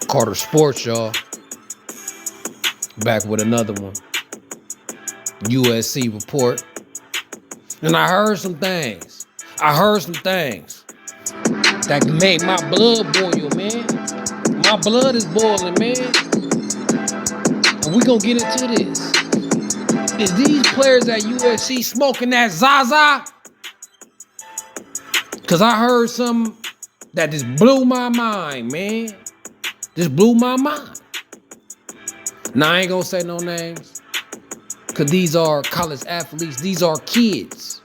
Carter Sports, y'all. Back with another one. USC report. And I heard some things. That made my blood boil, man. My blood is boiling, man. And we gonna get into this. Is these players at USC smoking that zaza? Cause I heard something that just blew my mind, man. Just blew my mind. Now I ain't gonna say no names. Cause these are college athletes. These are kids.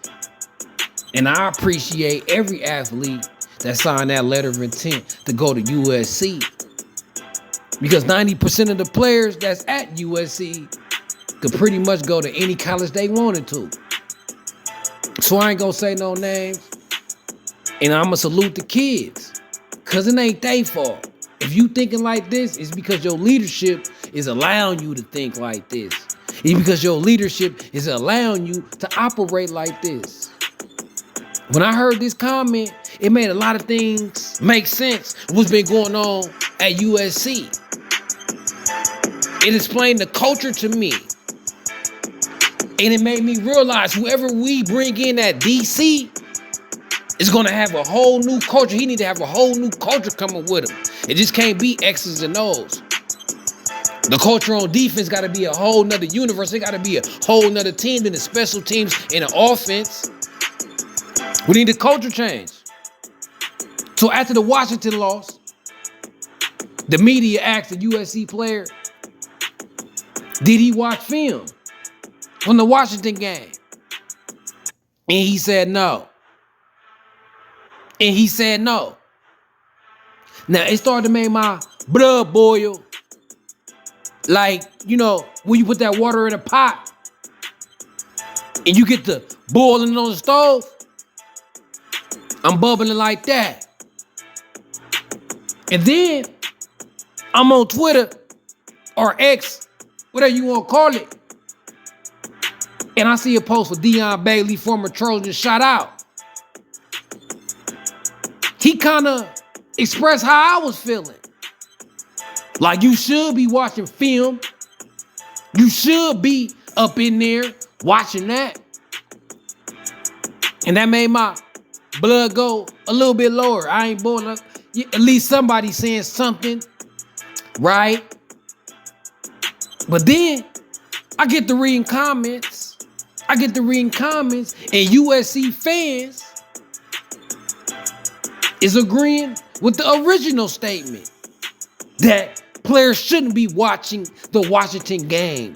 And I appreciate every athlete that signed that letter of intent to go to USC. Because 90% of the players that's at USC could pretty much go to any college they wanted to. So I ain't gonna say no names. And I'ma salute the kids. Cause it ain't their fault. If you thinking like this, it's because your leadership is allowing you to think like this. It's because your leadership is allowing you to operate like this. When I heard this comment, it made a lot of things make sense. What's been going on at USC. It explained the culture to me. And it made me realize whoever we bring in at DC is gonna have a whole new culture. He need to have a whole new culture coming with him. It just can't be X's and O's. The culture on defense gotta be a whole nother universe. It gotta be a whole nother team than the special teams and the offense. We need a culture change. So after the Washington loss, the media asked the USC player, did he watch film from the Washington game? And he said no. Now it started to make my blood boil. Like, you know, when you put that water in a pot and you get the boiling on the stove, I'm bubbling like that. And then I'm on Twitter or X, whatever you want to call it. And I see a post for Deion Bailey, former Trojan, shout out. He kind of expressed how I was feeling. Like you should be watching film. You should be up in there watching that. And that made my blood go a little bit lower. I ain't born up. At least somebody saying something, right? But then I get to reading comments. And USC fans is agreeing with the original statement that players shouldn't be watching the Washington game.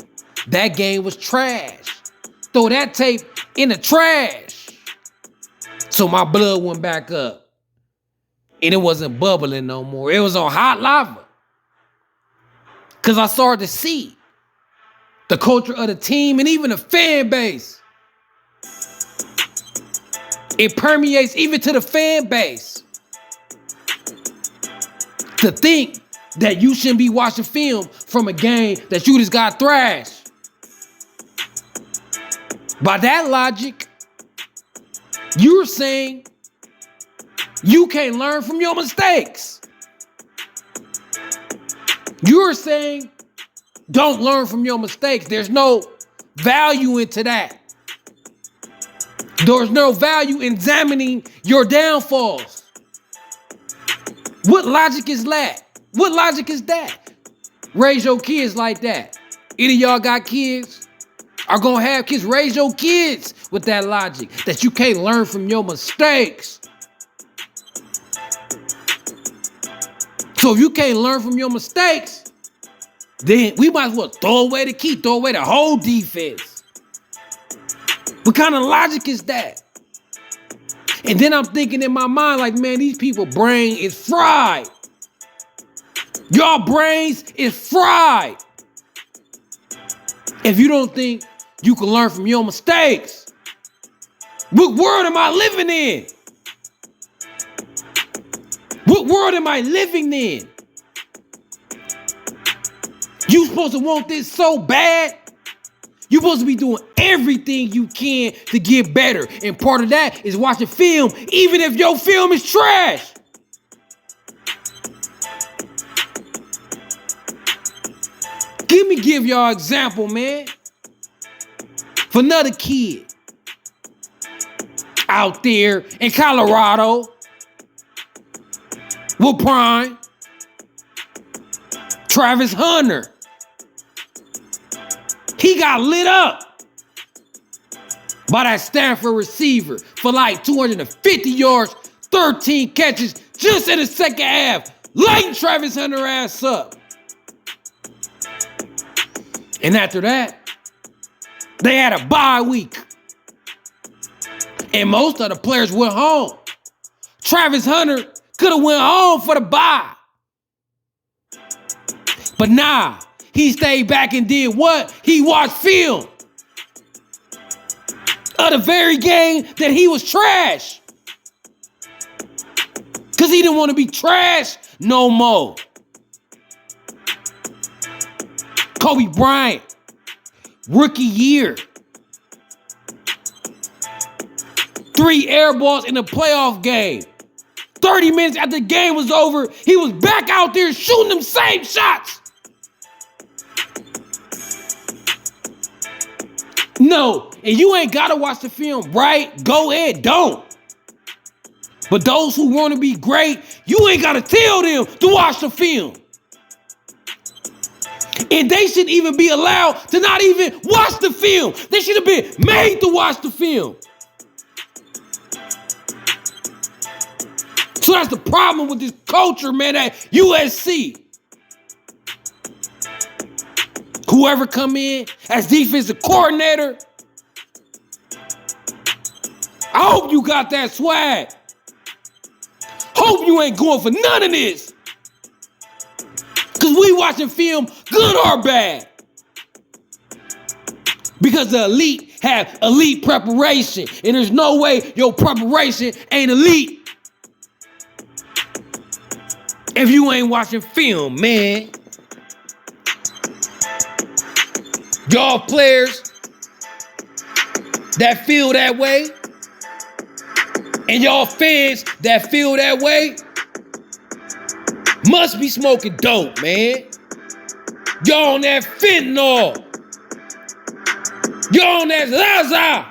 That game was trash. Throw that tape in the trash. So my blood went back up. And it wasn't bubbling no more. It was on hot lava. Because I started to see the culture of the team and even the fan base. It permeates even to the fan base. To think that you shouldn't be watching film from a game that you just got thrashed. By that logic, you're saying you can't learn from your mistakes. You're saying don't learn from your mistakes. There's no value into that. There's no value in examining your downfalls. What logic is that? What logic is that? Raise your kids like that. Any of y'all got kids? Are gonna have kids? Raise your kids with that logic that you can't learn from your mistakes. So if you can't learn from your mistakes, then we might as well throw away the key, throw away the whole defense. What kind of logic is that? And then I'm thinking in my mind like, man, these people's brain is fried. Your brains is fried. If you don't think you can learn from your mistakes, what world am I living in? What world am I living in? You supposed to want this so bad. You're supposed to be doing everything you can to get better. And part of that is watching film, even if your film is trash. Give y'all example, man. For another kid out there in Colorado with prime, Travis Hunter. He got lit up by that Stanford receiver for like 250 yards, 13 catches just in the second half, lighting Travis Hunter ass up. And after that, they had a bye week. And most of the players went home. Travis Hunter could have went home for the bye. But nah, he stayed back and did what? He watched film of the very game that he was trash. Because he didn't want to be trash no more. Kobe Bryant, rookie year. 3 air balls in the playoff game. 30 minutes after the game was over, he was back out there shooting them same shots. No, and you ain't got to watch the film, right? Go ahead, don't. But those who want to be great, you ain't got to tell them to watch the film. And they shouldn't even be allowed to not even watch the film. They should have been made to watch the film. So that's the problem with this culture, man, at USC. Whoever come in as defensive coordinator, I hope you got that swag. Hope you ain't going for none of this. Because we watching film, good or bad. Because the elite have elite preparation. And there's no way your preparation ain't elite if you ain't watching film, man. Y'all players that feel that way, and y'all fans that feel that way, must be smoking dope, man. Y'all on that fentanyl. Y'all on that zaza.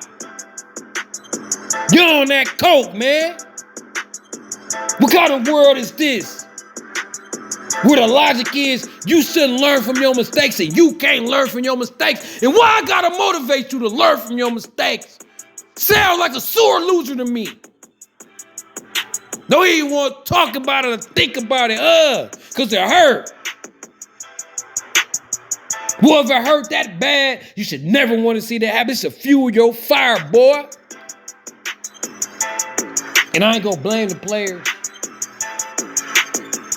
Y'all on that coke, man. What kind of world is this? Where the logic is, you shouldn't learn from your mistakes and you can't learn from your mistakes. And why I gotta motivate you to learn from your mistakes? Sound like a sore loser to me. Don't even want to talk about it or think about it, because it hurt. Boy, if it hurt that bad, you should never want to see that happen. It should fuel your fire, boy. And I ain't gonna blame the players.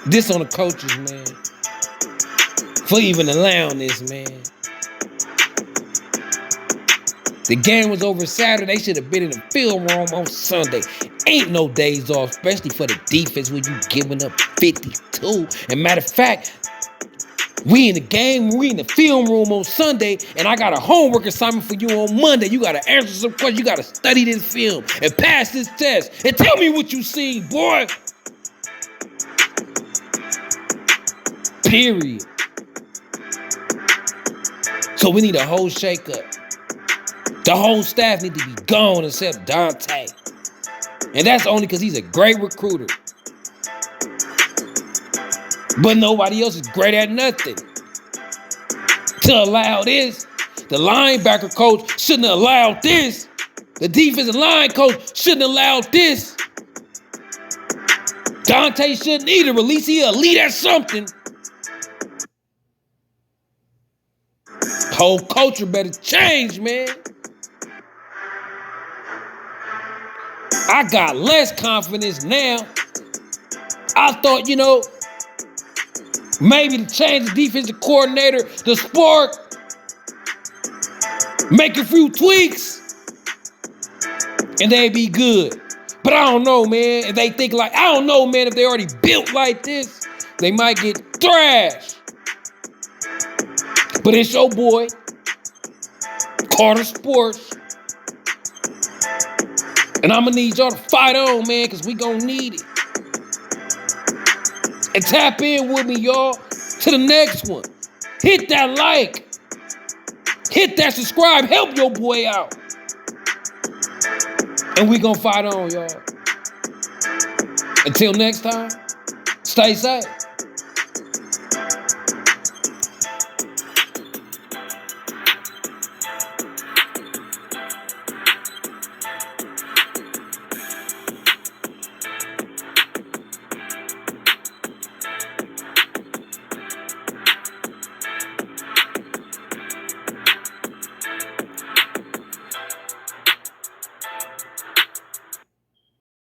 This on the coaches, man. For even allowing this, man. The game was over Saturday. They should have been in the film room on Sunday. Ain't no days off, especially for the defense when you giving up 52. And matter of fact, we in the game, we in the film room on Sunday, and I got a homework assignment for you on Monday. You got to answer some questions. You got to study this film and pass this test. And tell me what you see, boy. Period. So we need a whole shakeup. The whole staff need to be gone except Dante. And that's only because he's a great recruiter. But nobody else is great at nothing. To allow this, the linebacker coach shouldn't have allowed this. The defensive line coach shouldn't have allowed this. Dante shouldn't either. At least he'll lead at something. Whole culture better change, man. I got less confidence now. I thought, maybe to change the defensive coordinator, the sport, make a few tweaks, and they'd be good. But I don't know, man. If they think like, I don't know, man, if they already built like this, they might get thrashed. But it's your boy, Carter Sports. And I'm going to need y'all to fight on, man, because we going to need it. And tap in with me, y'all, to the next one. Hit that like. Hit that subscribe. Help your boy out. And we gonna fight on, y'all. Until next time, stay safe.